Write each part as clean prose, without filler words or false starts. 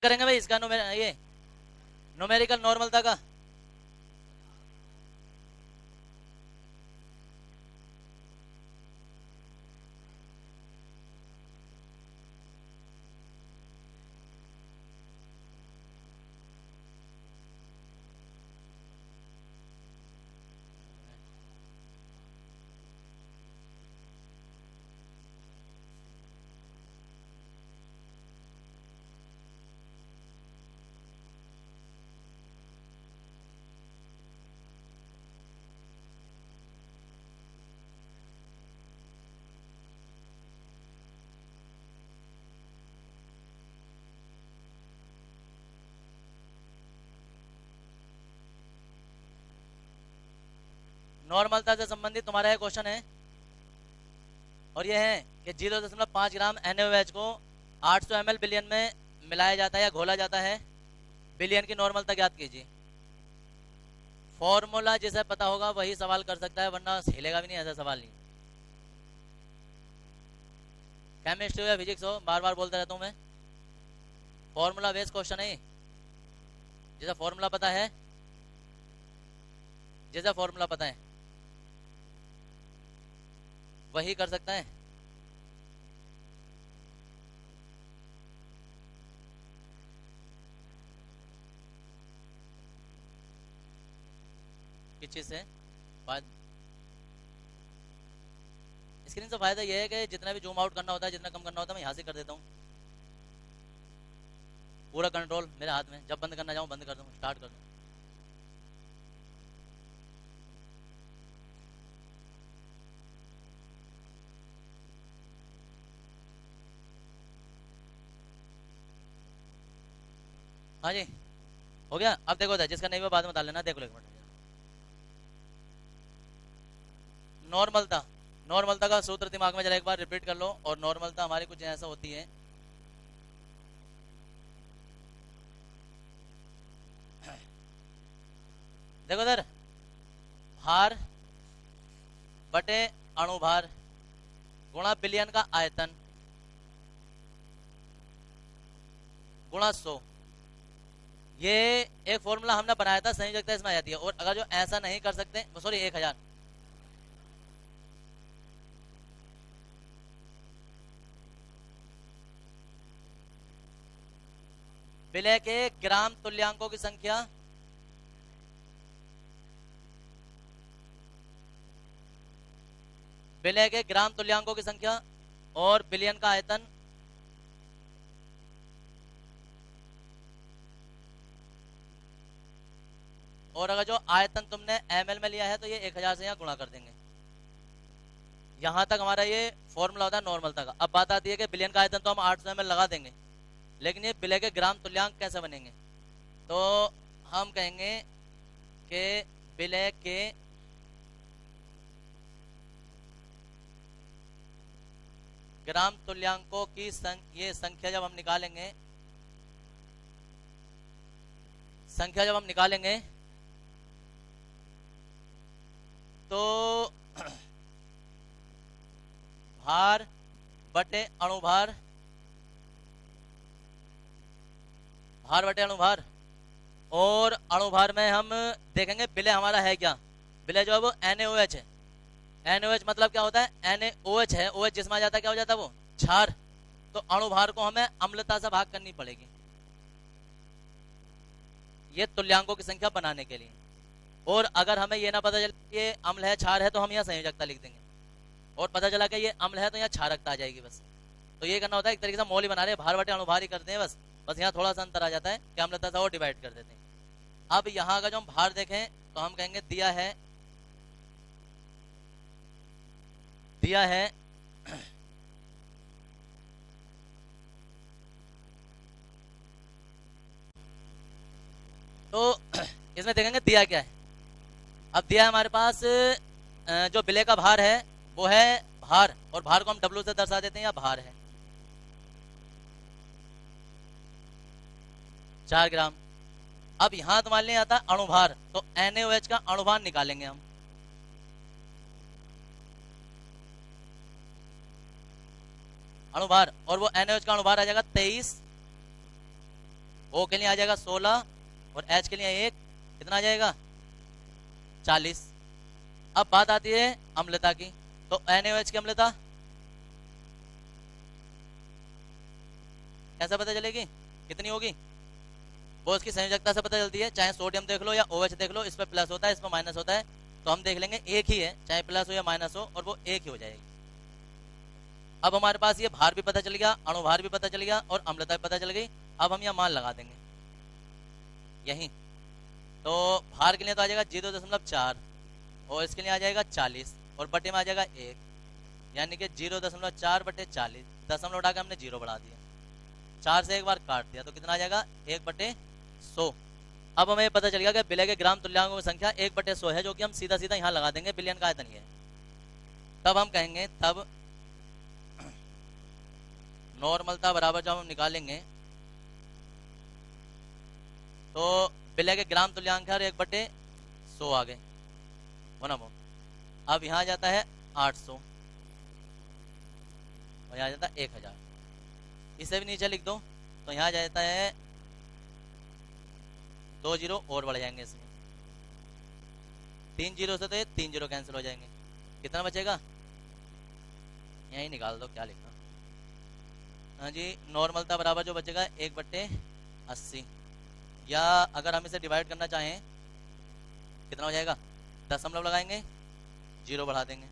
करेंगे भाई इसका ये न्यूमेरिकल नॉर्मलता का। नॉर्मलता से संबंधित तुम्हारा क्वेश्चन है और ये है कि 0.5 ग्राम NaOH को 800 ml बिलियन में मिलाया जाता है या घोला जाता है। बिलियन की नॉर्मलता ज्ञात कीजिए। फॉर्मूला जिसे पता होगा वही सवाल कर सकता है, वरना हिलेगा भी नहीं, ऐसा सवाल नहीं। केमिस्ट्री हो या फिजिक्स हो, बार बार बोलता रहता हूँ मैं, फॉर्मूला बेस्ड क्वेश्चन है। जिसे फॉर्मूला पता है, जिसे फॉर्मूला पता है वही कर सकता है। किस चीज से स्क्रीन से फायदा यह है कि जितना भी जूम आउट करना होता है, जितना कम करना होता है, मैं यहाँ से कर देता हूँ। पूरा कंट्रोल मेरे हाथ में, जब बंद करना चाहूँ बंद कर दूँ, स्टार्ट कर दूँ। हाँ जी हो गया। अब देखो था जिसका नहीं हुआ बाद में बता लेना। देखो एक मिनट, नॉर्मलता, नॉर्मलता का सूत्र दिमाग में जरा एक बार रिपीट कर लो। और नॉर्मलता हमारी कुछ ऐसा होती है, देखो सर, भार बटे अणुभार गुणा बिलियन का आयतन गुणा 100। ये एक फॉर्मूला हमने बनाया था, संयोजकता इसमें आ जाती है। और अगर जो ऐसा नहीं कर सकते, सॉरी 1000, विलय के ग्राम तुल्यांकों की संख्या विलय के ग्राम तुल्यांकों की संख्या और बिलियन का आयतन और अगर जो आयतन तुमने ml में लिया है तो ये 1000 से यहाँ गुणा कर देंगे। यहां तक हमारा ये फॉर्मूला होता है नॉर्मलता का। अब बात आती है कि बिलियन का आयतन तो हम 800 ml लगा देंगे, लेकिन ये विलय के ग्राम तुल्यांक कैसे बनेंगे? तो हम कहेंगे कि विलय के ग्राम तुल्यांकों की ये संख्या जब हम निकालेंगे, संख्या जब हम निकालेंगे तो भार बटे अणुभार, भार बटे अणुभार, और अणुभार में हम देखेंगे विलय हमारा है क्या। विलय जो है वो NaOH है। NaOH मतलब क्या होता है? NaOH है, OH जिसमें आ जाता है क्या हो जाता है वो? क्षार। तो अणुभार को हमें अम्लता से भाग करनी पड़ेगी ये तुल्यांकों की संख्या बनाने के लिए। और अगर हमें ये ना पता चले ये अम्ल है क्षार है तो हम यहाँ संयोजकता लिख देंगे, और पता चला कि ये अम्ल है तो यहाँ क्षारकता आ जाएगी बस। तो ये करना होता है, एक तरीके से मौल ही बना रहे हैं, भार बटे अणुभार ही करते हैं बस। बस यहाँ थोड़ा सा अंतर आ जाता है कि अम्लता से और डिवाइड कर देते हैं। अब यहाँ का जो हम भार देखें तो हम कहेंगे दिया है, दिया है तो इसमें देखेंगे दिया क्या है। अब दिया हमारे पास जो विलय का भार है वो है भार, और भार को हम W से दर्शा देते हैं, या भार है 4 ग्राम। अब यहां तुम्हारे लिए आता है अणुभार, तो NaOH का अणुभार निकालेंगे हम। अणुभार, और वो NaOH का अणुभार आ जाएगा 23 O के लिए आ जाएगा 16 और H के लिए 1, कितना आ जाएगा 40। अब बात आती है अम्लता की, तो NaOH की अम्लता कैसे पता चलेगी, कितनी होगी, वो उसकी संयोजकता से पता चलती है। चाहे सोडियम देख लो या OH देख लो, इस पर प्लस होता है, इस पर माइनस होता है, तो हम देख लेंगे एक ही है, चाहे प्लस हो या माइनस हो, और वो एक ही हो जाएगी। अब हमारे पास ये भार भी पता चल गया, अणुभार भी पता चल गया और अम्लता भी पता चल गई। अब हम यहाँ मान लगा देंगे यहीं, तो भार के लिए तो आ जाएगा 0.4 और इसके लिए आ जाएगा 40 और बटे में आ जाएगा 1, यानी कि 0.4 बटे 40, दशमलव उठा के हमने 0 बढ़ा दिया, 4 से एक बार काट दिया, तो कितना आ जाएगा 1/100। अब हमें पता चल गया कि विलय के ग्राम तुल्यांकों की संख्या 1/100 है, जो कि हम सीधा सीधा यहाँ लगा देंगे, बिलियन का आयतन है। तब हम कहेंगे, तब नॉर्मलता बराबर जब हम निकालेंगे तो विलय के ग्राम तुल्यांक है 1/100 आ गए होना वो। अब यहाँ जाता है 800 और यहाँ जाता है 1000, इसे भी नीचे लिख दो, तो यहाँ जाता है 2 जीरो और बढ़ जाएंगे इसमें, 3 जीरो से तो ये 3 जीरो कैंसिल हो जाएंगे, कितना बचेगा यही निकाल दो, क्या लिखना। हाँ जी, नॉर्मलता बराबर जो बचेगा 1/80, या अगर हम इसे डिवाइड करना चाहें कितना हो जाएगा, दशमलव लगाएंगे, 0 बढ़ा देंगे,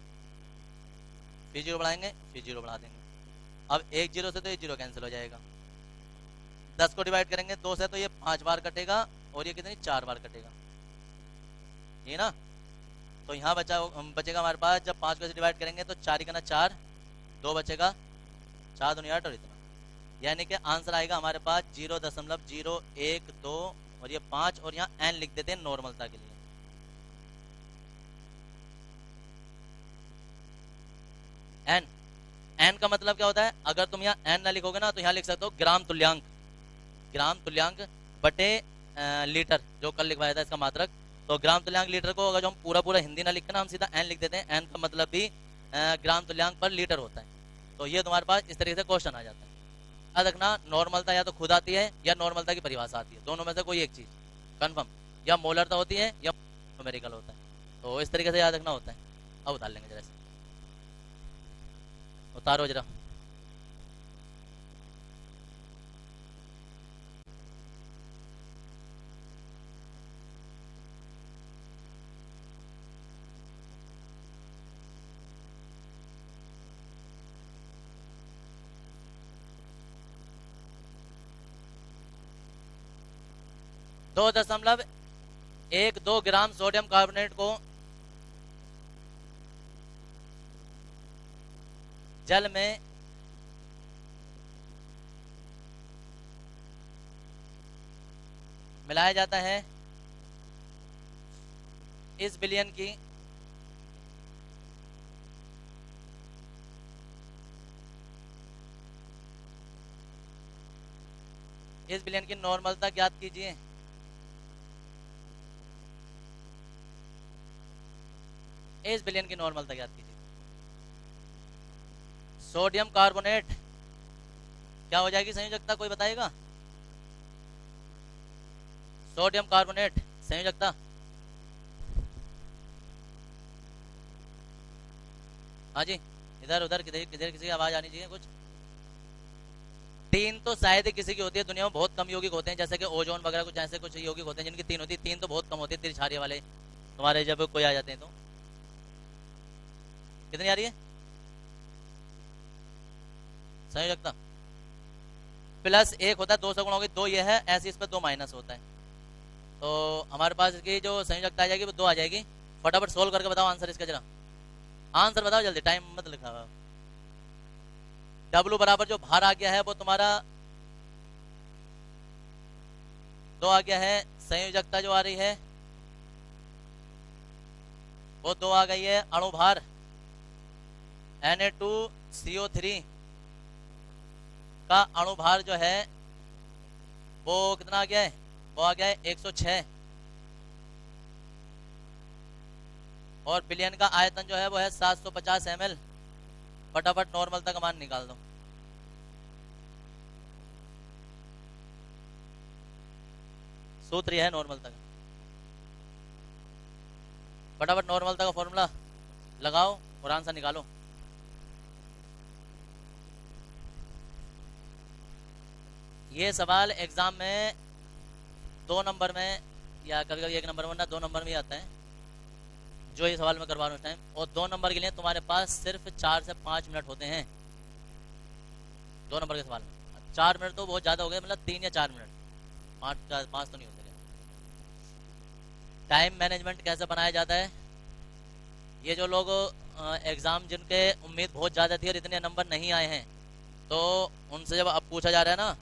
फिर 0 बढ़ाएंगे, फिर 0 बढ़ा देंगे। अब 1 जीरो से तो ये 0 कैंसिल हो जाएगा, 10 को डिवाइड करेंगे 2 से तो ये 5 बार कटेगा और ये कितनी 4 बार कटेगा, ये ना। तो यहाँ बचेगा हमारे पास, जब 5 को से डिवाइड करेंगे तो 4 का 4, 2 बचेगा, 4 दूनी 8 और इतना, यानी कि आंसर आएगा हमारे पास 0.012 और ये 5 और यहाँ n लिख देते हैं नॉर्मलता के लिए। n n का मतलब क्या होता है, अगर तुम यहाँ n ना लिखोगे ना तो यहाँ लिख सकते हो ग्राम तुल्यांक, ग्राम तुल्यांक बटे लीटर, जो कल लिखवाया था इसका मात्रक। तो ग्राम तुल्यांक लीटर को अगर जो हम पूरा पूरा हिंदी ना लिख के ना हम सीधा n लिख देते हैं, n का मतलब भी ग्राम तुल्यांक पर लीटर होता है। तो ये तुम्हारे पास इस तरीके से क्वेश्चन आ जाता है। याद रखना, नॉर्मलता या तो खुद आती है या नॉर्मलता की परिभाषा आती है, दोनों में से कोई एक चीज कंफर्म, या मोलरता होती है या न्यूमेरिकल होता है। तो इस तरीके से याद रखना होता है। अब उतार लेंगे जरा से, उतारो जरा। दो 0.12 ग्राम सोडियम कार्बोनेट को जल में मिलाया जाता है, इस विलयन की नॉर्मलता ज्ञात कीजिए। इस विलयन की नॉर्मलता ज्ञात कीजिए। सोडियम कार्बोनेट क्या हो जाएगी संयोजकता, कोई बताएगा? सोडियम कार्बोनेट संयोजकता, हाँ जी, इधर उधर किधर किधर किसी की आवाज आनी चाहिए कुछ। 3 तो शायद ही किसी की होती है, दुनिया में बहुत कम यौगिक होते हैं, जैसे कि ओजोन वगैरह कुछ ऐसे कुछ यौगिक होते हैं जिनकी 3 होती है, 3 तो बहुत कम होती है। तिरछारी वाले तुम्हारे जब कोई आ जाते हैं तो कितनी आ रही है संयोजकता? +1 होता है, 2 से गुणा होगी, 2 ये है, ऐसे इस पर 2 माइनस होता है, तो हमारे पास इसकी जो संयोजकता आ जाएगी वो 2 आ जाएगी। फटाफट सोल्व करके बताओ आंसर इसका, जरा आंसर बताओ जल्दी, टाइम मत लिखा हुआ। W बराबर जो भार आ गया है वो तुम्हारा 2 आ गया है, संयोजकता जो आ रही है वो 2 आ गई है, अणुभार Na2CO3 का अणुभार जो है वो कितना आ गया है, वो आ गया है 106, और विलयन का आयतन जो है वो है 750 ml। फटाफट नॉर्मलता का मान निकाल दो। सूत्र यह है नॉर्मलता का। फटाफट नॉर्मलता का फॉर्मूला लगाओ और आंसर निकालो। ये सवाल एग्जाम में 2 नंबर में या कभी कभी 1 नंबर में, ना 2 नंबर में ही आता है जो ये सवाल मैं करवा रहा हूँ इस टाइम। और 2 नंबर के लिए तुम्हारे पास सिर्फ 4 से 5 मिनट होते हैं 2 नंबर के सवाल में। 4 मिनट तो बहुत ज़्यादा हो गए, मतलब 3 या 4 मिनट, 5 तो नहीं होते। टाइम मैनेजमेंट कैसे बनाया जाता है? ये जो लोग एग्ज़ाम जिनके उम्मीद बहुत ज़्यादा थी और इतने नंबर नहीं आए हैं, तो उनसे जब अब पूछा जा रहा है ना,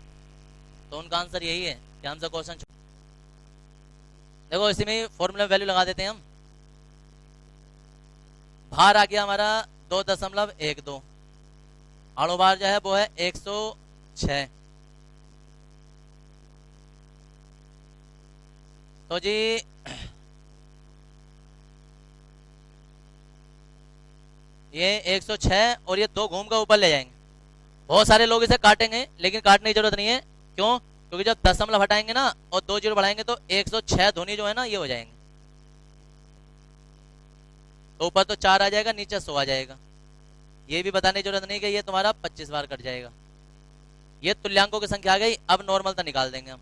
तो उनका आंसर यही है कि हमसे क्वेश्चन देखो, इसी में फॉर्मूला वैल्यू लगा देते हैं हम। भार आ गया हमारा 2.12, अणु भार जो है वो है 106। तो जी ये 106 और ये 2 घूम कर ऊपर ले जाएंगे। बहुत सारे लोग इसे काटेंगे, लेकिन काटने की जरूरत नहीं है। क्यों? क्योंकि जब दशमलव हटाएंगे ना और 2 जीरो बढ़ाएंगे तो 106 धुनी जो है ना ये हो जाएंगे। तो ऊपर तो 4 आ जाएगा, नीचे 100 आ जाएगा। ये भी बताने की जरूरत नहीं कि ये तुम्हारा 25 बार कट जाएगा। ये तुल्यांकों की संख्या आ गई। अब नॉर्मलता निकाल देंगे हम।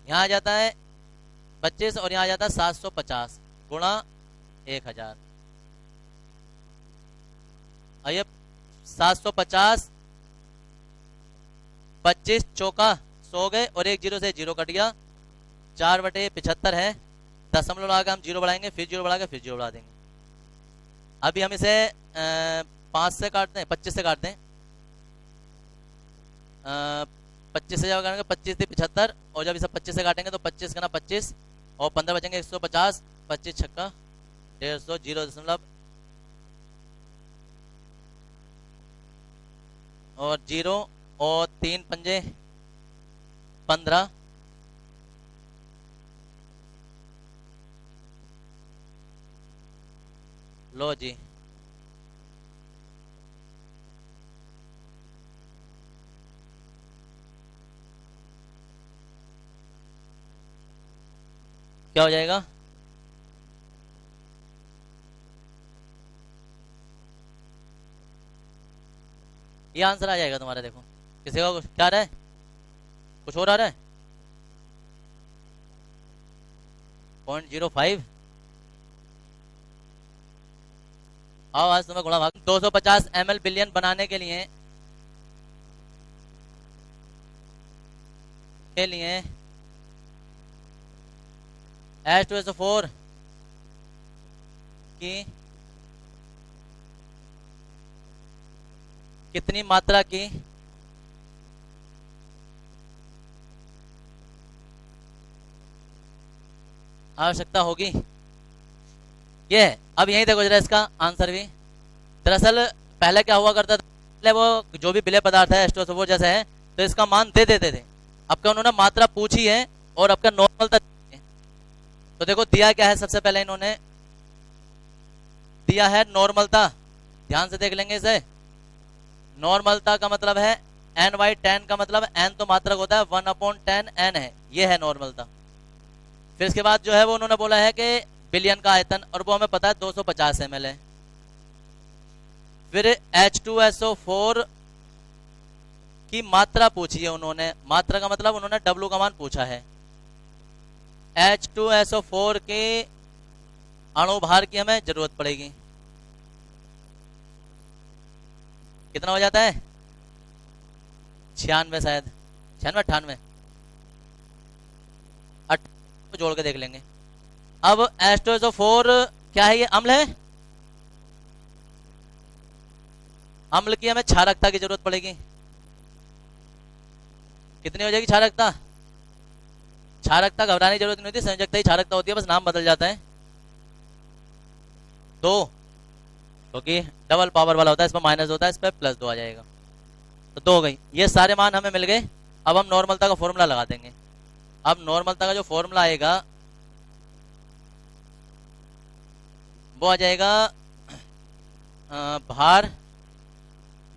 यहाँ आ जाता है 25 और यहाँ आ जाता है 750 गुणा 1000। और ये 750, 25 चौका 100 गए और 1 जीरो से 0 कट गया। 4/75 है। दशमलव लगा के हम 0 बढ़ाएंगे, फिर 0 बढ़ा के फिर 0 बढ़ा देंगे। अभी हम इसे 5 से काटते हैं, 25 से काटते हैं। 25 से जब करेंगे 25 से 75, और जब इसे 25 से काटेंगे तो 25 का ना 25 और 15 बचेंगे 150। 25 छक्का 150, 0 और 0 और 3 पंजे 15। लो जी, क्या हो जाएगा? ये आंसर आ जाएगा तुम्हारा। देखो किसी का क्या आ रहा है, कुछ और आ रहा है। 0.05। आओ आज तुम्हें गुणा भाग। 250 ml बिलियन बनाने के लिए H2SO4 की कितनी मात्रा की आवश्यकता होगी? ये है। अब यही देखो जरा इसका आंसर भी। दरअसल पहले क्या हुआ करता था, पहले वो जो भी विलेय पदार्थ है H2SO4 जैसे है, तो इसका मान दे देते थे। अब क्या उन्होंने मात्रा पूछी है और अब का नॉर्मल तक। तो देखो दिया क्या है, सबसे पहले इन्होंने दिया है नॉर्मलता। ध्यान से देख लेंगे इसे। नॉर्मलता का मतलब है n/10 का मतलब n तो मात्रक होता है, 1/10 n है, ये है नॉर्मलता। फिर इसके बाद जो है वो उन्होंने बोला है कि बिलियन का आयतन, और वो हमें पता है 250 ml है। फिर H2SO4 की मात्रा पूछी है उन्होंने। मात्रा का मतलब उन्होंने W का मान पूछा है। H2SO4 के अणुभार की हमें जरूरत पड़ेगी। कितना हो जाता है? 96 शायद, 96 98 को जोड़ के देख लेंगे। अब H2SO4 क्या है? ये अम्ल है। अम्ल की हमें क्षारकता की जरूरत पड़ेगी। कितनी हो जाएगी क्षारकता? क्षारकता घबराने की जरूरत नहीं होती, संयोजकता ही क्षारकता होती है, बस नाम बदल जाता है। 2, क्योंकि डबल पावर वाला होता है, इसमें माइनस होता है, इस पर +2 आ जाएगा। तो 2 हो गई। ये सारे मान हमें मिल गए। अब हम नॉर्मलता का फॉर्मूला लगा देंगे। अब नॉर्मलता का जो फॉर्मूला आएगा वो आ जाएगा भार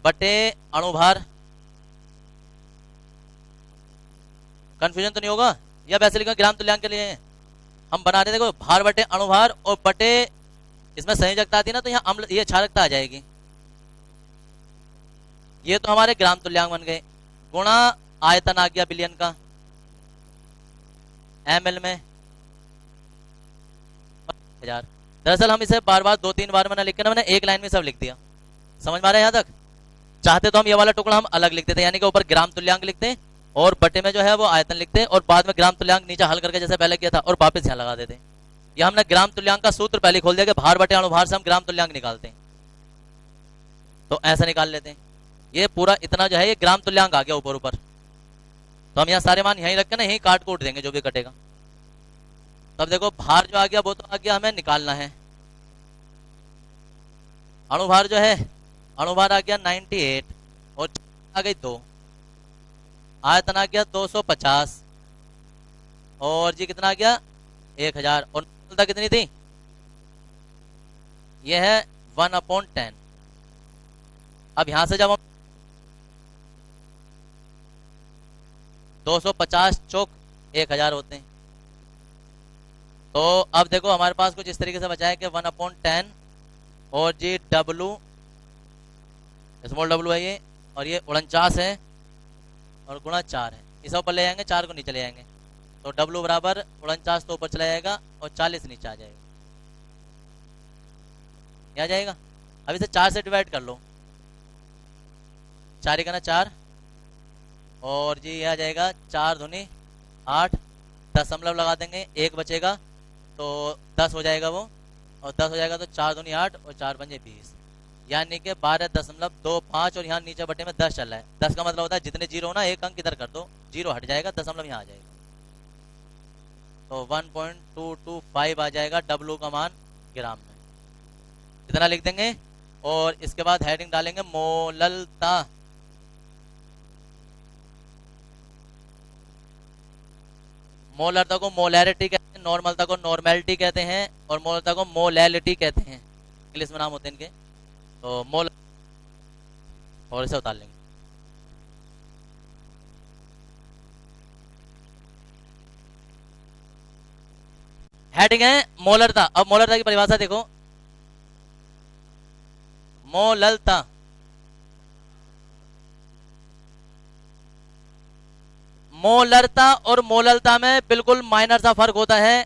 बटे अणुभार कंफ्यूजन तो नहीं होगा, या वैसे लिखा ग्राम तुल्यांक के लिए है? हम बना रहे, देखो भार बटे अणुभार और बटे इसमें संयोजकता आती है ना, तो यहाँ अम्ल ये क्षारकता आ जाएगी। ये तो हमारे ग्राम तुल्यांक बन गए, गुणा आयतन आ गया बिलियन का ml में 1000। दरअसल हम इसे बार बार 2-3 बार मैंने लिख के ना, मैंने एक लाइन में सब लिख दिया। समझ में आ रहा है यहाँ तक? चाहते तो हम ये वाला टुकड़ा हम अलग लिख देते, यानी कि ऊपर ग्राम तुल्यांक लिखते और बटे में जो है वो आयतन लिखते और बाद में ग्राम तुल्यांक नीचे हल करके जैसे पहले किया था और वापस यहाँ लगा देते। या हमने ग्राम तुल्यांक का सूत्र पहले खोल दिया कि भार बटे अणुभार से हम ग्राम तुल्यांक निकालते हैं, तो ऐसा निकाल लेते हैं। ये पूरा इतना जो है ये ग्राम तुल्यांक आ गया ऊपर ऊपर, तो हम यहाँ सारे मान यहीं रख के ना यहीं काट कूट देंगे जो भी कटेगा। तब देखो भार जो आ गया वो तो आ गया, हमें निकालना है। अणुभार जो है, अणुभार आ गया 98 और आ गई 2, आयतन आ गया 250 और जी कितना आ गया 1000 और मोलता कितनी थी? ये है 1/10। अब यहां से जब हम 250 चौक 1000 होते हैं, तो अब देखो हमारे पास कुछ इस तरीके से बचा है कि 1/10 और जी W, स्मॉल w है ये, और ये 49 है और गुणा 4 है। इसे ऊपर ले जाएंगे, 4 को नीचे ले जाएंगे, तो W बराबर 49 तो ऊपर चला जाएगा और 40 नीचे आ जाएगा। क्या आ जाएगा? अब इसे 4 से डिवाइड कर लो, 4 ही करना 4 और जी ये आ जाएगा 4 दूनी 8, दशमलव लगा देंगे, 1 बचेगा तो 10 हो जाएगा वो, और 10 हो जाएगा तो 4 दूनी 8 और 4 पंजे 20, यानी कि 12.25 और यहाँ नीचे बटे में 10 चल रहा है। 10 का मतलब होता है जितने जीरो ना एक अंक इधर कर दो, जीरो हट जाएगा, दशमलव यहाँ आ जाएगा, तो 1.225 आ जाएगा W का मान ग्राम में। इतना लिख देंगे और इसके बाद हेडिंग डालेंगे मोललता। मोलरता को मोलैरिटी कहते हैं, नॉर्मलता को नॉर्मेलिटी कहते हैं और मोलरता को मोलैलिटी कहते हैं, इंग्लिश में नाम होते हैं इनके। तो मोल और इसे उतार लेंगे। हेडिंग है मोलरता। अब मोलरता की परिभाषा देखो, मोललता मोलरता और मोललता में बिल्कुल माइनर सा फर्क होता है।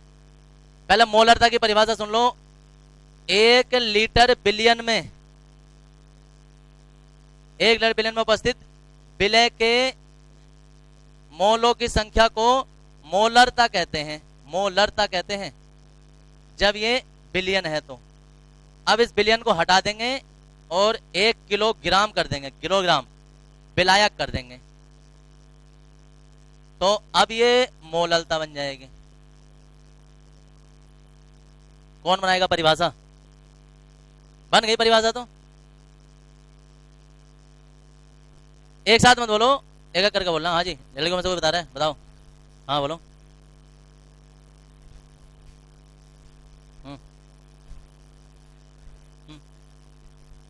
पहले मोलरता की परिभाषा सुन लो, 1 लीटर बिलियन में, 1 लीटर बिलियन में उपस्थित विलय के मोलों की संख्या को मोलरता कहते हैं, मोलरता कहते हैं जब ये बिलियन है। तो अब इस बिलियन को हटा देंगे और 1 किलोग्राम कर देंगे, किलोग्राम विलायक कर देंगे, तो अब ये मोललता बन जाएगी। कौन बनाएगा परिभाषा? बन गई परिभाषा। तो एक साथ मत बोलो, एक एक करके बोलना। हाँ जी, जल्दी को में से कोई बता रहा है, बताओ। हाँ बोलो।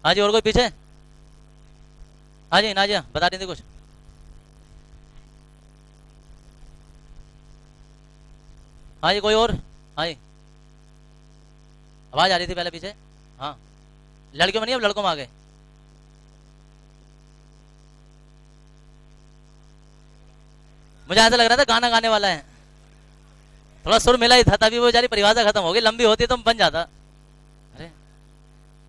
हाँ जी, और कोई पीछे? हाँ जी नाजिया बता रही थी कुछ। हाँ जी, कोई और? हाँ जी, आवाज आ रही थी पहले पीछे। हाँ, लड़कियों में नहीं, अब लड़कों में आ गए। मुझे ऐसा लग रहा था गाना गाने वाला है, थोड़ा सुर मिला ही था, तभी वो बेचारी परिभाषा खत्म हो गई। लंबी होती तो बन जाता। अरे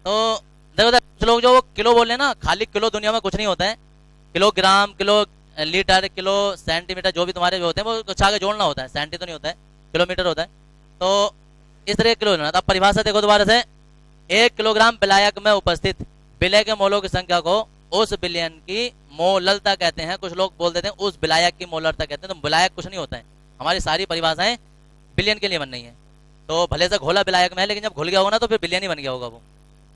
तो देखो कुछ लोग जो वो किलो बोल रहे ना, खाली किलो दुनिया में कुछ नहीं होता है। Kilogram, kilo litre, kilo centimetre, जो भी तुम्हारे जो होते हैं वो कुछ आगे जोड़ना होता है, सेंटी तो नहीं होता है, किलोमीटर होता है। तो इस तरह किलो लेना था। परिभाषा देखो दोबारा से, 1 किलोग्राम विलायक में उपस्थित विलय के मोलों की संख्या को उस बिलियन की मोललता कहते हैं। कुछ लोग बोल देते हैं उस विलायक की मोललता कहते हैं, तो विलायक कुछ नहीं होता है। हमारी सारी परिभाषाएं बिलियन के लिए बन रही है। तो भले से घोला विलायक में है, लेकिन जब घुल गया होगा ना तो फिर बिलियन ही बन गया होगा वो।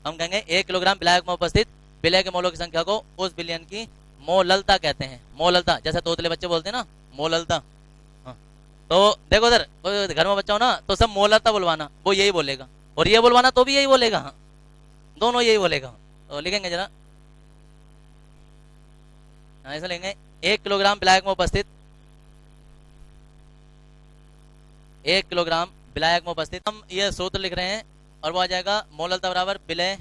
हम कहेंगे 1 किलोग्राम विलायक में उपस्थित विलय के मोलों की संख्या को उस बिलियन की मोललता कहते हैं। मोललता, जैसे तोतले बच्चे बोलते हैं ना, मोललता। हाँ। तो देखो उधर घर में बच्चा हो ना, तो सब मोललता बुलवाना, वो यही बोलेगा, और ये बुलवाना तो भी यही बोलेगा। हाँ, दोनों यही बोलेगा। तो लिखेंगे जरा, ऐसा लेंगे, 1 किलोग्राम विलायक में उपस्थित 1 किलोग्राम विलायक में उपस्थित, हम ये सूत्र लिख रहे हैं और वो आ जाएगा मोललता बराबर विलय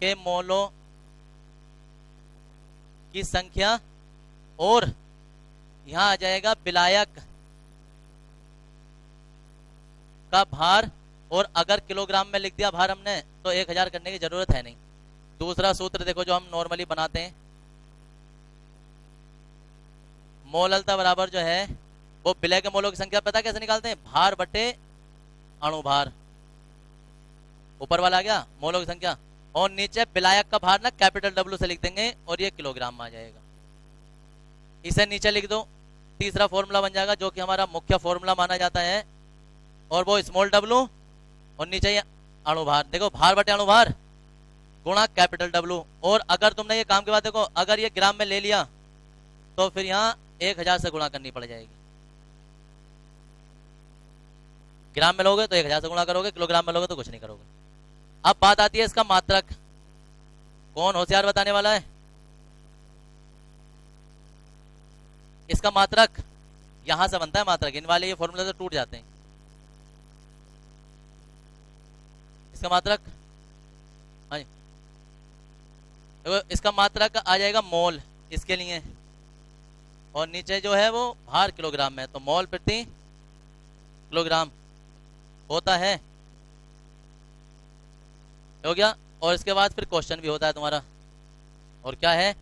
के मोलों की संख्या और यहां आ जाएगा विलायक का भार, और अगर किलोग्राम में लिख दिया भार हमने तो 1000 करने की जरूरत है नहीं। दूसरा सूत्र देखो जो हम नॉर्मली बनाते हैं, मोललता बराबर जो है वो विलय के मोलों की संख्या पता कैसे निकालते हैं, भार बटे अणुभार। ऊपर वाला आ गया मोलों की संख्या, और नीचे विलायक का भार ना कैपिटल डब्ल्यू से लिख देंगे और ये किलोग्राम में आ जाएगा। इसे नीचे लिख दो, तीसरा फॉर्मूला बन जाएगा जो कि हमारा मुख्य फॉर्मूला माना जाता है, और वो स्मॉल डब्ल्यू और नीचे ये अणुभार। देखो भार बटे अणुभार गुणा कैपिटल डब्ल्यू, और अगर तुमने ये काम के बाद देखो अगर ये ग्राम में ले लिया तो फिर यहाँ 1000 से गुणा करनी पड़ जाएगी। ग्राम में लोगे तो 1000 से गुणा करोगे, किलोग्राम में लोगे तो कुछ नहीं करोगे। अब बात आती है इसका मात्रक, कौन होशियार बताने वाला है? इसका मात्रक यहां से बनता है मात्रक, इन वाले ये फॉर्मूले तो टूट जाते हैं। इसका मात्रक, हाँ जी, तो इसका मात्रक आ जाएगा मोल इसके लिए, और नीचे जो है वो भार किलोग्राम में, तो मोल प्रति किलोग्राम होता है, हो गया। और इसके बाद फिर क्वेश्चन भी होता है तुम्हारा, और क्या है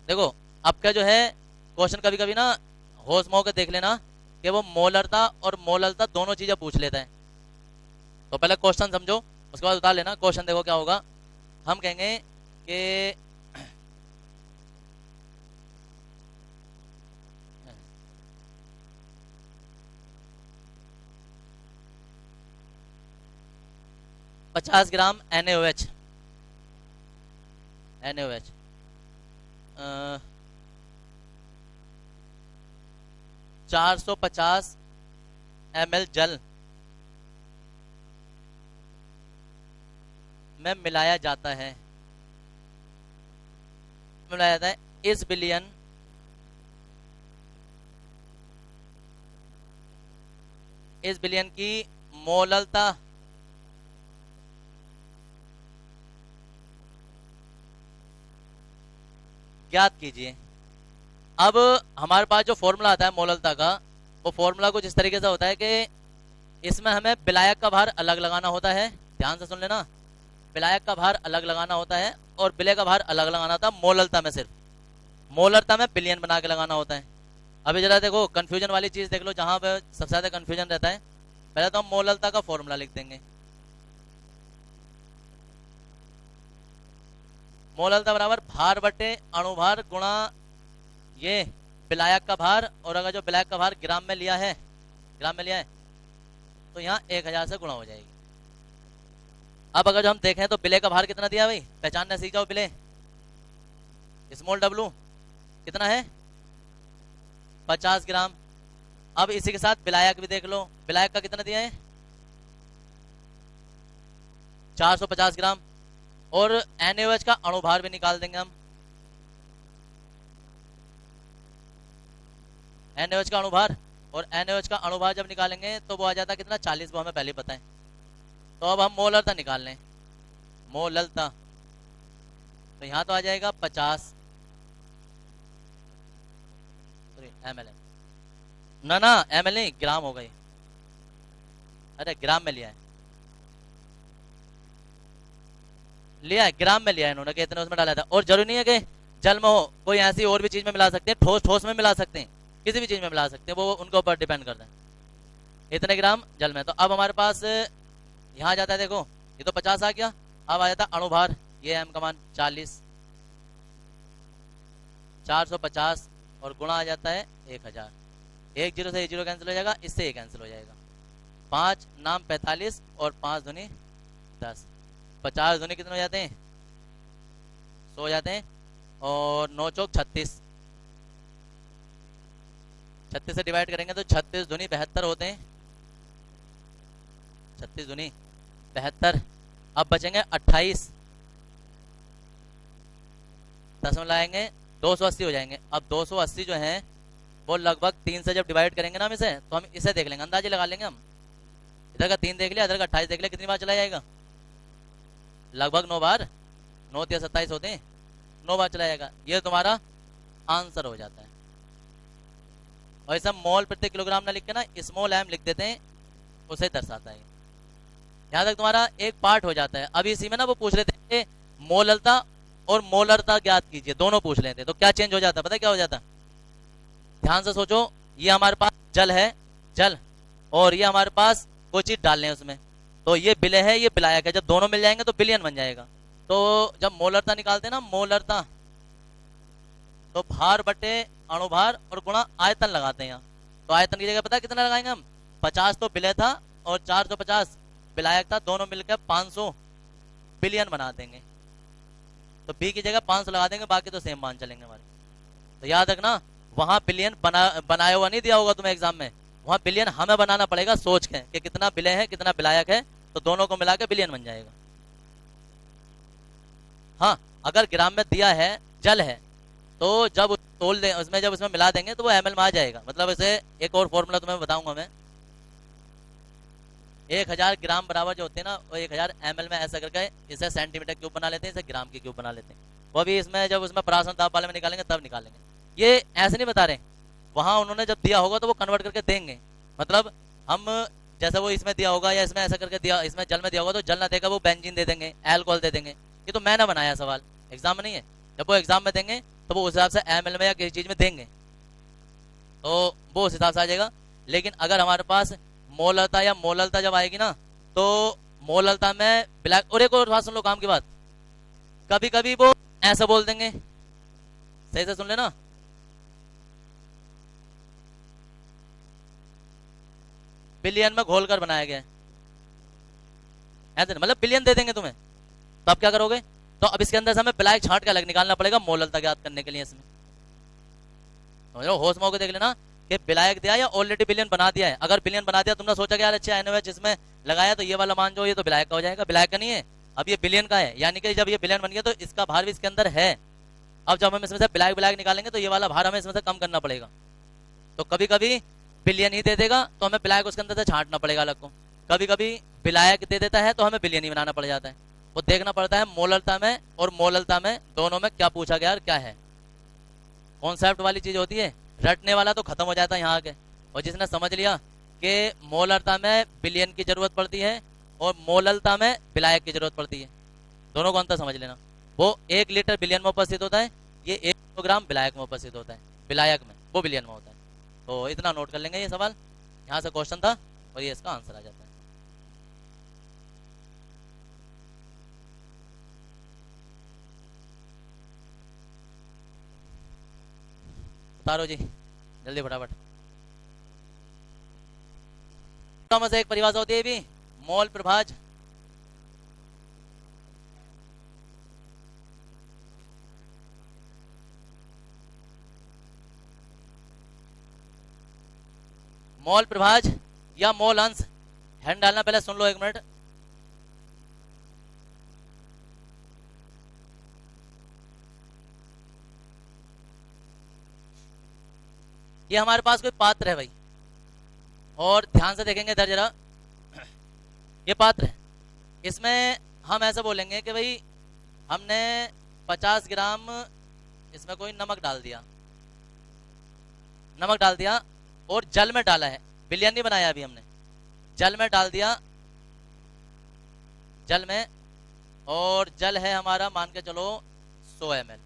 देखो आपका जो है क्वेश्चन कभी कभी ना होश में होकर देख लेना कि वो मोलरता और मोललता दोनों चीजें पूछ लेता है। तो पहले क्वेश्चन समझो उसके बाद उतार लेना। क्वेश्चन देखो क्या होगा, हम कहेंगे कि पचास ग्राम NaOH 450 ml जल में मिलाया जाता है, इस बिलियन की मोललता ज्ञात कीजिए। अब हमारे पास जो फॉर्मूला आता है मोललता का, वो फॉर्मूला कुछ इस तरीके से होता है कि इसमें हमें विलायक का भार अलग लगाना होता है, ध्यान से सुन लेना, विलायक का भार अलग लगाना होता है और विलय का भार अलग लगाना होता है। मोललता में सिर्फ मोललता में बिलियन बना के लगाना होता है। अभी जरा देखो कंफ्यूजन वाली चीज देख लो, जहां पे सबसे ज्यादा कंफ्यूजन रहता है। पहले तो हम मोललता का फॉर्मूला लिख देंगे, मोललता बराबर भार बटे अणुभार गुणा ये विलायक का भार, और अगर जो विलायक का भार ग्राम में लिया है तो यहाँ 1000 से गुणा हो जाएगी। अब अगर जो हम देखें तो विलय का भार कितना दिया भाई, पहचानना सीख जाओ। विलय स्मॉल डब्लू कितना है 50 ग्राम। अब इसी के साथ विलायक भी देख लो, विलायक का कितना दिया है 450 ग्राम, और NaOH का अणुभार भी निकाल देंगे हम। NaOH का अणुभार, और NaOH का अणुभार जब निकालेंगे तो वो आ जाता कितना 40, वो हमें पहले पता है। तो अब हम मोललता निकाल लें, मोललता तो यहाँ तो आ जाएगा 50 ml, ना ml नहीं ग्राम हो गई, अरे ग्राम में लिया है ग्राम में लिया है इन्होंने, इतने उसमें डाला था। और जरूरी नहीं है कि जल में हो, कोई ऐसी और भी चीज में मिला सकते हैं, ठोस में मिला सकते हैं, किसी भी चीज में मिला सकते हैं, वो उनके ऊपर डिपेंड करता है। इतने ग्राम जल में, तो अब हमारे पास यहाँ जाता है, देखो ये तो 50 आ गया, अब आ जाता अणुभार, ये m का मान 40, 450 और गुणा आ जाता है 1000। 1 0 से 1 0 कैंसिल हो जाएगा, इससे ये कैंसिल हो जाएगा। 5 नाम 45 और 5 दूनी 10, 50 दूनी कितने हो जाते हैं 100 हो जाते हैं, और 9 चौक 36, 36 से डिवाइड करेंगे तो 36 दूनी 72 होते हैं, 36 दूनी 72। अब बचेंगे 28, 10 में लाएंगे 280 हो जाएंगे। अब 280 जो है वो लगभग 3 से जब डिवाइड करेंगे ना हम इसे, तो हम इसे देख लेंगे, अंदाजे लगा लेंगे हम। इधर का 3 देख लिया, इधर का 28 देख लिया, कितनी बार चला जाएगा? लगभग 9 बार। 9 या 27 होते हैं, 9 बार चला जाएगा। ये तुम्हारा आंसर हो जाता है। और इसे मोल प्रति किलोग्राम ना लिख के ना स्मॉल एम लिख देते हैं, उसे दर्शाता है। यहाँ तक तुम्हारा एक पार्ट हो जाता है। अब इसी में ना वो पूछ लेते हैं मोललता और मोलरता ज्ञात कीजिए, दोनों पूछ लेते हैं। तो क्या चेंज हो जाता है, पता है क्या हो जाता? ध्यान से सोचो, ये हमारे पास जल है, जल, और ये हमारे पास कोई चीज डाल लें उसमें, तो ये विलय है, ये विलायक है। जब दोनों मिल जाएंगे तो बिलियन बन जाएगा। तो जब मोलरता निकालते हैं ना, मोलरता, तो भार बटे अणुभार और गुणा आयतन लगाते हैं यहाँ। तो आयतन की जगह पता है कितना लगाएंगे हम? 50 तो विलय था और 450 विलायक था, दोनों मिलकर 500 बिलियन बना देंगे। तो बी की जगह 500 लगा देंगे, बाकी तो सेम मान चलेंगे हमारे। तो याद रखना, वहां बिलियन बनाया हुआ नहीं दिया होगा तुम्हें एग्जाम में, वहां बिलियन हमें बनाना पड़ेगा सोच के कि कितना विलय है कितना विलायक है, तो दोनों को मिला के बिलियन बन जाएगा। हाँ, अगर ग्राम में दिया है जल है, तो जब तोल दे उसमें, जब उसमें मिला देंगे तो वो एमएल में आ जाएगा। मतलब इसे एक और फॉर्मूला तुम्हें बताऊंगा मैं। 1000 ग्राम बराबर जो होते हैं ना, वो 1000 ml में ऐसा करके इसे सेंटीमीटर क्यूब बना लेते हैं, इसे ग्राम की क्यूब बना लेते हैं। वो भी इसमें जब उसमें परासन ताप वाले में निकालेंगे तब निकालेंगे। ये ऐसे नहीं बता रहे, वहां उन्होंने जब दिया होगा तो वो कन्वर्ट करके देंगे। मतलब हम जैसे वो इसमें दिया होगा या इसमें ऐसा करके दिया, इसमें जल में दिया होगा तो जल ना देगा वो बेंजीन दे देंगे, एल्कोहल दे देंगे। ये तो मैंने बनाया सवाल, एग्जाम में नहीं है। जब वो एग्जाम में देंगे तो वो उस हिसाब से ml में या किसी चीज में देंगे, तो वो उस हिसाब से आ जाएगा। लेकिन अगर हमारे पास मोललता या मोललता जब आएगी ना, तो मोललता में ब्लैक, और एक और बात सुन लो काम की बात, कभी कभी वो ऐसा बोल देंगे, सही से सुन लेना, बिलियन में घोल कर बनाया गया है, ऐसे मतलब बिलियन दे देंगे तुम्हें, तो अब क्या करोगे? तो अब इसके अंदर से हमें ब्लैक छांट के अलग निकालना पड़ेगा मोललता ज्ञात करने के लिए। इसमें समझ लो, होश में होकर देख लेना कि विलायक दिया या ऑलरेडी बिलियन बना दिया है। अगर बिलियन बना दिया, तुमने सोचा कि यार अच्छा एनओएच इसमें लगाया तो ये वाला मान जो ये तो विलायक का हो जाएगा, विलायक का नहीं है, अब ये बिलियन का है। यानी कि जब ये बिलियन बन गया तो इसका भार भी इसके अंदर है। अब जब हम इसमें से विलायक विलायक निकालेंगे तो ये वाला भार हमें इसमें से कम करना पड़ेगा। तो कभी कभी बिलियन ही दे देगा तो हमें विलायक उसके अंदर से छांटना पड़ेगा अलग को। कभी कभी विलायक दे देता है तो हमें बिलियन ही बनाना पड़ जाता है। वो देखना पड़ता है मोललता में और मोललता में दोनों में क्या पूछा गया और क्या है। कॉन्सेप्ट वाली चीज होती है, रटने वाला तो खत्म हो जाता है यहाँ आके। और जिसने समझ लिया कि मोलरता में बिलियन की जरूरत पड़ती है और मोललता में विलायक की जरूरत पड़ती है, दोनों को अंतर समझ लेना। वो 1 लीटर बिलियन में उपस्थित होता है, ये 1 किलोग्राम विलायक में उपस्थित होता है। विलायक में वो बिलियन में होता है। तो इतना नोट कर लेंगे, ये सवाल यहाँ से क्वेश्चन था और ये इसका आंसर आ जाता है। उतारो जी जल्दी फटाफट। में से एक परिभाषा होती है भी, मोल प्रभाज। मोल प्रभाज या मोल अंश, हैंड डालना पहले सुन लो 1 मिनट। ये हमारे पास कोई पात्र है भाई, और ध्यान से देखेंगे इधर जरा, ये पात्र है। इसमें हम ऐसा बोलेंगे कि भाई हमने 50 ग्राम इसमें कोई नमक डाल दिया, नमक डाल दिया और जल में डाला है, बिलियन नहीं बनाया अभी हमने, जल में डाल दिया, जल में, और जल है हमारा मान के चलो 100 ml,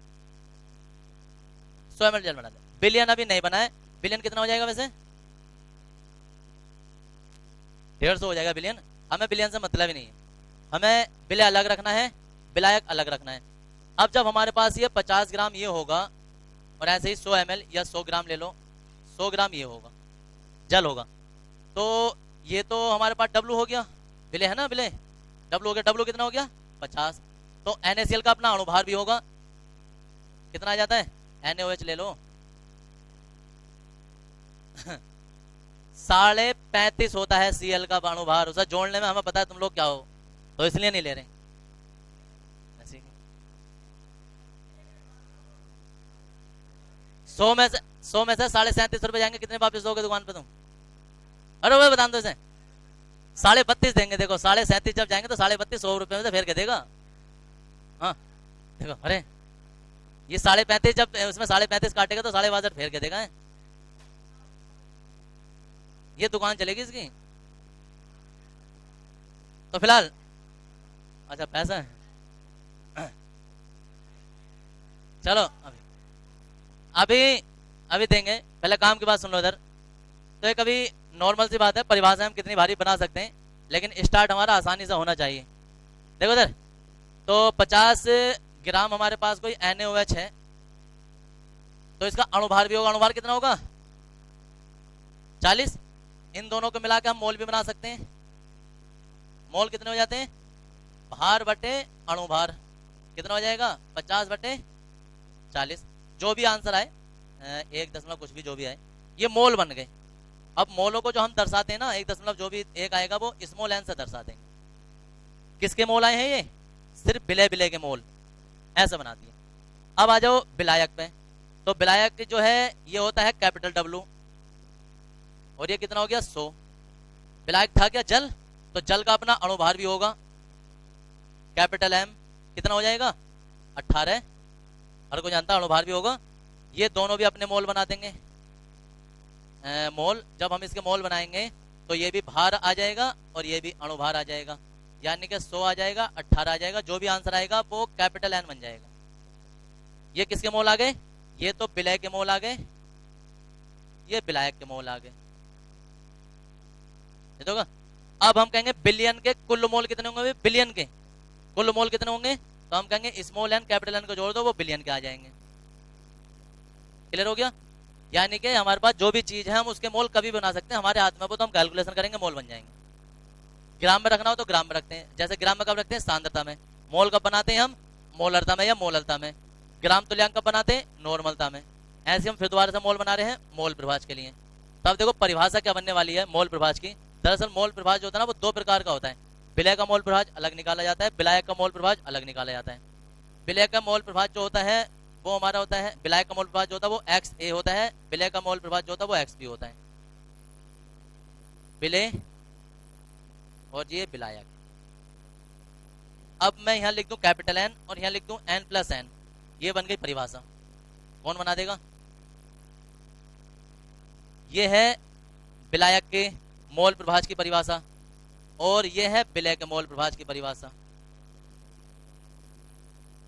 100 ml जल बना दिया, बिलियन अभी नहीं बनाए। बिलियन कितना हो जाएगा वैसे? 150 हो जाएगा बिलियन। हमें बिलियन से मतलब ही नहीं है, हमें विलय अलग रखना है, विलायक अलग रखना है। अब जब हमारे पास ये 50 ग्राम ये होगा और ऐसे ही 100 ml या 100 ग्राम ले लो, 100 ग्राम ये होगा, जल होगा, तो ये तो हमारे पास डब्लू हो गया, विलय है ना, विलय डब्लू हो गया। डब्लू कितना हो गया? 50। तो NaCl का अपना अणुभार भी होगा, कितना आ जाता है? NaOH ले लो 35.5 होता है Cl का अणुभार। उसे जोड़ने में हमें पता है तुम लोग क्या हो, तो इसलिए नहीं ले रहे। 100 में से 37.5 जाएंगे, कितने वापस दोगे दुकान पे तुम? अरे वो बता दो इसे, 32.5 देंगे। देखो 37.5 जब जाएंगे तो 32.5 100 रुपए में से फेर के देगा। हाँ देखो, अरे ये 35.5 जब उसमें 35.5 काटेगा तो 62.5 फेर के देगा। ये दुकान चलेगी इसकी। तो फिलहाल अच्छा पैसा है, चलो अभी अभी देंगे, पहले काम की बात सुन लो इधर। तो एक अभी नॉर्मल सी बात है, परिभाषा हम कितनी भारी बना सकते हैं, लेकिन स्टार्ट हमारा आसानी से होना चाहिए। देखो इधर, तो 50 ग्राम हमारे पास कोई NaOH है, तो इसका अणुभार भी होगा। अणुभार कितना होगा? 40। इन दोनों को मिला के हम मोल भी बना सकते हैं। मोल कितने हो जाते हैं? भार बटे अणुभार कितना हो जाएगा? 50/40। जो भी आंसर आए, 1 दशमलव कुछ भी जो भी आए, ये मोल बन गए। अब मोलों को जो हम दर्शाते हैं ना, 1 दशमलव जो भी एक आएगा वो स्मॉल n से दर्शा देंगे। किसके मोल आए हैं? ये सिर्फ विलय विलय के मोल, ऐसा बना दिए। अब आ जाओ विलायक पे। तो विलायक जो है ये होता है कैपिटल W, और ये कितना हो गया? 100। विलायक था क्या? जल, तो जल का अपना अणुभार भी होगा कैपिटल M, कितना हो जाएगा? 18। हर कोई जानता है अणुभार भी होगा। ये दोनों भी अपने मोल बना देंगे। मोल, जब हम इसके मोल बनाएंगे तो ये भी भार आ जाएगा और ये भी अणुभार आ जाएगा, यानी कि 100 आ जाएगा, 18 आ जाएगा। जो भी आंसर आएगा वो कैपिटल N बन जाएगा। ये किसके मोल आ गए? ये तो विलय के मोल आ गए, ये विलायक के मोल आ गए। देखो, अब हम कहेंगे बिलियन के कुल मोल कितने होंगे? बिलियन के कुल मोल कितने होंगे? तो हम कहेंगे स्मॉल n कैपिटल N को जोड़ दो, वो बिलियन के आ जाएंगे। क्लियर हो गया? यानी कि हमारे पास जो भी चीज है हम उसके मोल कभी बना सकते हैं, हमारे हाथ में वो तो हम कैलकुलेशन करेंगे, मोल बन जाएंगे। ग्राम में रखना हो तो ग्राम में रखते हैं, जैसे ग्राम में कब रखते हैं? सांद्रता में। मोल कब बनाते हैं हम? मोलरता में या मोलरता में। ग्राम तुल्यांक कब बनाते हैं? नॉर्मलता में। ऐसे हम फिर दोबारा से मोल बना रहे हैं मोल प्रभाज के लिए। तब देखो परिभाषा क्या बनने वाली है मोल प्रभाज की। दरअसल मोल प्रभाज जो होता है ना, वो 2 प्रकार का होता है। विलय का मोल प्रभाज अलग निकाला जाता है, विलायक का मोल प्रभाज अलग निकाला जाता है। विलय का मोल प्रभाज जो होता है वो हमारा होता है, विलायक का मोल प्रभाज जो होता है वो XA होता है, विलय का मोल प्रभाज जो होता है वो XB होता है। विलय और ये विलायक। अब मैं यहाँ लिख दूं कैपिटल N और यहाँ लिख दूं N+N, ये बन गई परिभाषा। कौन बना देगा? ये है विलायक के मोल प्रभाज की परिभाषा और ये है विलय के मोल प्रभाज की परिभाषा।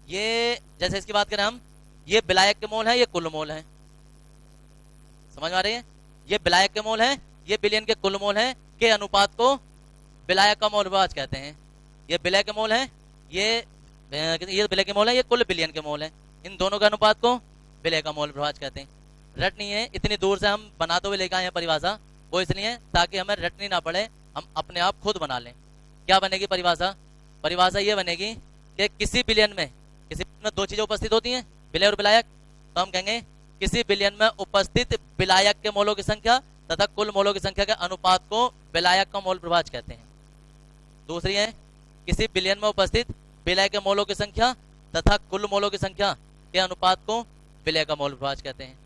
ये जैसे इसकी बात करें हम, ये विलायक के मोल है, ये कुल मोल है। समझ में आ रही है? ये विलायक के मोल है, ये विलयन के कुल मोल है, के अनुपात को विलायक का मोल प्रभाज कहते हैं। ये विलय के मोल है, ये विलय के मोल है, ये कुल विलयन के मोल है। इन दोनों के अनुपात को विलय का मोल प्रभाज कहते हैं। रटनी है, इतनी दूर से हम बनाते हुए लेकर आए हैं परिभाषा, वो इसलिए ताकि हमें रटनी ना पड़े, हम अपने आप खुद बना लें। क्या बनेगी परिभाषा? परिभाषा ये बनेगी कि किसी विलयन में 2 चीजें उपस्थित होती हैं, विलय और विलायक। तो हम कहेंगे किसी विलयन में उपस्थित विलायक के मोलों की संख्या तथा कुल मोलों की संख्या के अनुपात को विलायक का मोल प्रभाज कहते हैं। दूसरी है किसी विलयन में उपस्थित विलय के मोलों की संख्या तथा कुल मोलों की संख्या के अनुपात को विलय का मोल प्रभाज कहते हैं।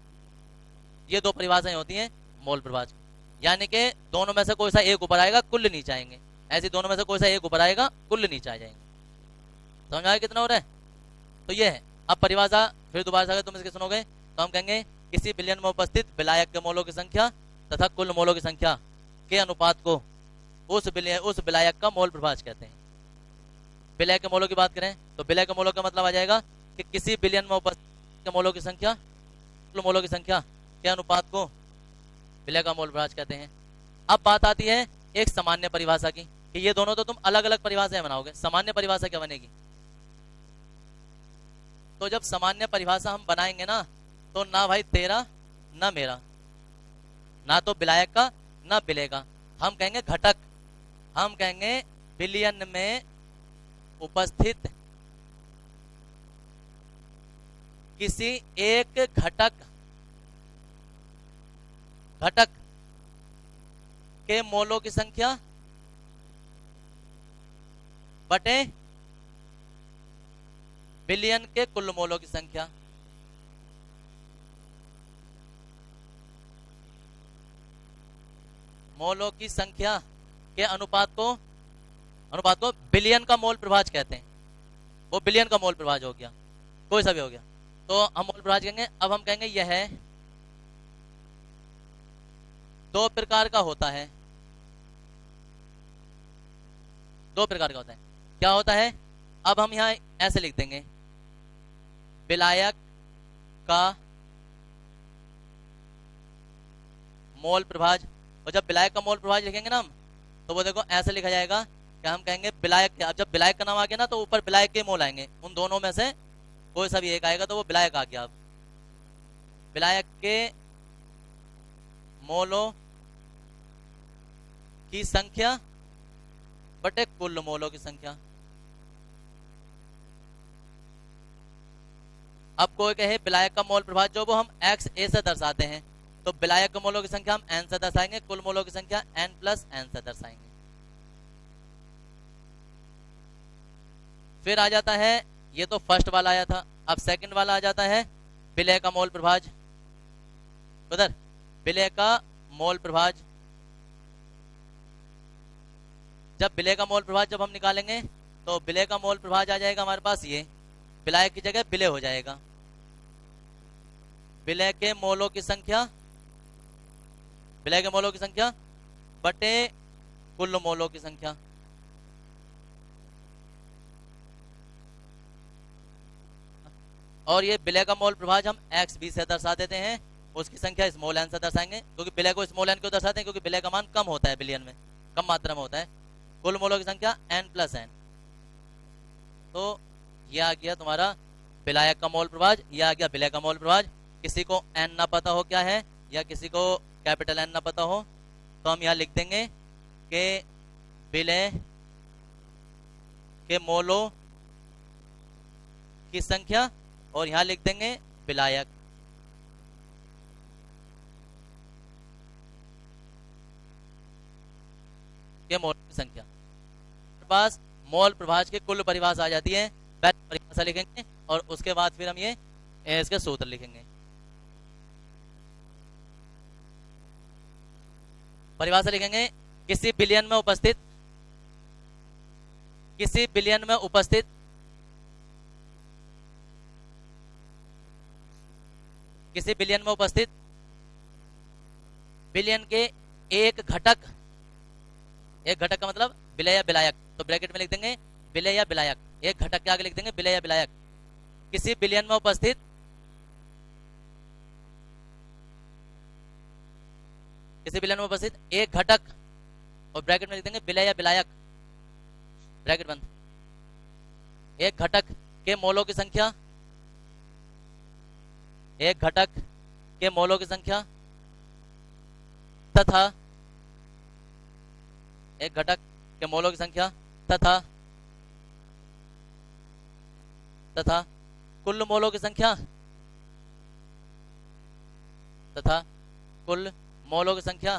ये 2 परिभाषाएं होती हैं मोल प्रभाज, यानी कि दोनों में से कोई सा एक ऊपर आएगा, कुल नीचे आएंगे। ऐसे दोनों में से कोई सा एक ऊपर आएगा, कुल नीचे आ जाएंगे। समझ आया कितना हो रहा है? तो ये है। अब परिभाषा फिर दोबारा से अगर तुम इसके सुनोगे तो हम कहेंगे किसी विलयन में उपस्थित विलायक के मोलों की संख्या तथा कुल मोलों की संख्या के अनुपात को उस विलायक का मोल प्रभाज कहते हैं। विलय के मोलों की बात करें तो विलय के मोलों का मतलब आ जाएगा कि किसी विलयन में उपस्थित के मोलों की संख्या कुल मोलों की संख्या के अनुपात को विलय का मोल प्रभाज कहते हैं। अब बात आती है एक सामान्य परिभाषा की, कि ये दोनों तो तुम अलग अलग परिभाषाएं बनाओगे, सामान्य परिभाषा क्या बनेगी? तो जब सामान्य परिभाषा हम बनाएंगे ना, तो ना भाई तेरा ना मेरा, ना तो विलायक का ना विलय का, हम कहेंगे घटक। हम कहेंगे विलयन में उपस्थित किसी एक घटक के मोलों की संख्या बटे विलयन के कुल मोलों की संख्या। मोलों की संख्या के अनुपात को बिलियन का मोल प्रभाज कहते हैं। वो बिलियन का मोल प्रभाज हो गया, कोई सा भी हो गया तो हम मोल प्रभाज कहेंगे। अब हम कहेंगे यह है दो प्रकार का होता है, दो प्रकार का होता है। क्या होता है? अब हम यहां ऐसे लिख देंगे, विलायक का मोल प्रभाज। और जब विलायक का मोल प्रभाज लिखेंगे ना हम, तो वो देखो ऐसे लिखा जाएगा कि हम कहेंगे विलायक के। अब जब विलायक का नाम आ गया ना, तो ऊपर विलायक के मोल आएंगे, उन दोनों में से कोई सा भी एक आएगा तो वो विलायक आ गया। अब विलायक के मोलों की संख्या बटे कुल मोलों की संख्या। अब कोई कहे विलायक का मोल प्रभाज जो वो हम एक्स ए से दर्शाते हैं, तो विलायक के मोलों की संख्या हम n से दर्शाएंगे, कुल मोलों की संख्या n+n से दर्शाएंगे। फिर आ जाता है, ये तो फर्स्ट वाला आया था, अब सेकंड वाला आ जाता है विलय का मोल प्रभाज। उधर विलय का मोल प्रभाज, जब विलय का मोल प्रभाज जब हम निकालेंगे तो विलय का मोल प्रभाज आ जाएगा हमारे पास, ये विलायक की जगह विलय हो जाएगा। विलय के मोलों की संख्या, विलय के मोलों की संख्या बटे कुल मोलों की संख्या। और ये विलय का मोल प्रभाज हम एक्स बी से दर्शा देते हैं, उसकी संख्या स्मॉल एन से दर्शाएंगे, क्योंकि विलय को स्मॉल एन क्यों दर्शाते हैं? क्योंकि विलय का मान कम होता है, बिलियन में कम मात्रा में होता है। कुल मोलों की संख्या n+n। तो ये आ गया तुम्हारा विलायक का मोल प्रभाज, ये आ गया विलय का मोल प्रभाज। किसी को n ना पता हो क्या है, या किसी को कैपिटल N ना पता हो, तो हम यहाँ लिख देंगे कि विलय के मोलों की संख्या, और यहां लिख देंगे विलायक के मोल की संख्या। पास मोल प्रभाज के कुल परिभाषा आ जाती है, पहले परिभाषा लिखेंगे और उसके बाद फिर हम ये इसके सूत्र लिखेंगे। परिभाषा लिखेंगे, किसी बिलियन में उपस्थित, किसी बिलियन में उपस्थित किसी बिलियन में उपस्थित बिलियन के एक घटक, एक घटक का मतलब विलय या विलायक, तो ब्रैकेट में लिख देंगे विलय या विलायक, एक घटक के आगे लिख देंगे विलय या विलायक। किसी बिलियन में उपस्थित एक घटक, और ब्रैकेट में लिख देंगे विलय या विलायक, ब्रैकेट बंद, एक घटक के मोलों की संख्या, एक घटक के मोलों की संख्या तथा एक घटक के मोलों की संख्या तथा कुल मोलों की संख्या, तथा कुल मोलों की संख्या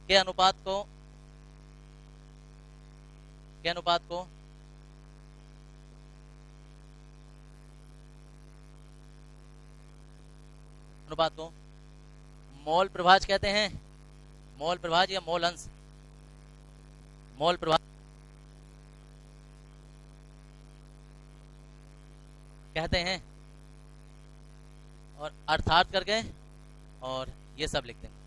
के अनुपात को मोल प्रभाज कहते हैं। मोल प्रभाज या मोल अंश, मोल प्रभाज कहते हैं, और अर्थात करके और ये सब लिख देंगे।